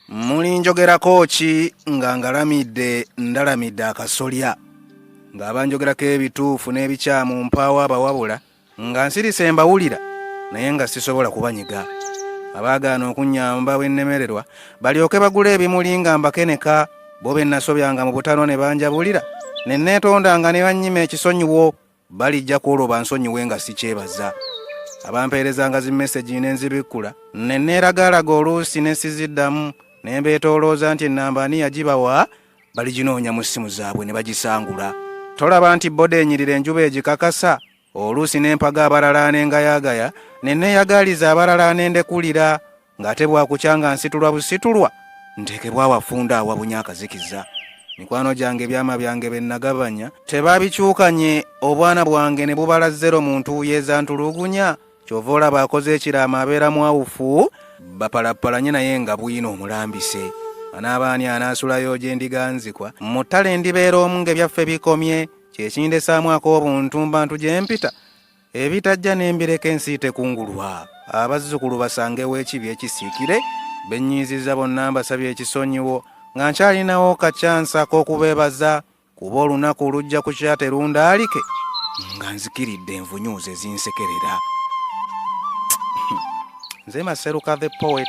Muli njogerako ki nga ngalamidde ndalamidde akasolya ng'abanjogerako ebituufu n'ebikyamu mpaawo abawabula nga nsirise mbawulira naye nga sisobola kubanyiga. Abaagaana okunnyamba bwe nnemererwa balyoke bagula ebimuli nga mbakeneka bo be nasobyanga mu butano ne banjabulira ne neetondanga ne bannyima ekisonyiwo balijja kwolooba nsonyiwe nga sikyebaza. Abampeerezanga zi message ne nzibikkula ne neeragaalaga oluusi ne siziddamu ne mbeetoolooza nti ennamba ani yagibawa baliginoonya mu ssimu zaabwe ne bagisangula. Tolaba nti boda enyirira enjuba egikakasa oluusi n'empaga abalala n'engayaagaya ne neeyagaaliza abalala n'endekulira ng'ate bwakukya nga nsitulwa busitulwa nteekebwa awafunda awabunya akazikiza. Mikwano gyange ebyama byange bye nagabanya tebaabikyukanye obwana bwange ne bubala zero mu ntuuyeeza ntulugunya. Kyova olaba akoze ekiraama abeera mwawufu bapalappalanye naye nga bwina omulambise. Anaabaani anaasulayo gye ndiganzikwa mu ttale ndibeera omu ng'ebyaffe bikomye kyekindesaamu ak'obuntu mbantu gye mpita ebitajja n'embireka ensi tekungulwa. Abazzukulu basangewo ekibi ekisiikire bennyiizizza bonna mbasabye ekisonyiwo nga nkyalinawo kacyansa k'okubeebaza kuba olunaku lujja kukya terundaalike nga nzikiridde envunyuuzo ezinsekerera. Nze Maseruka the Poet.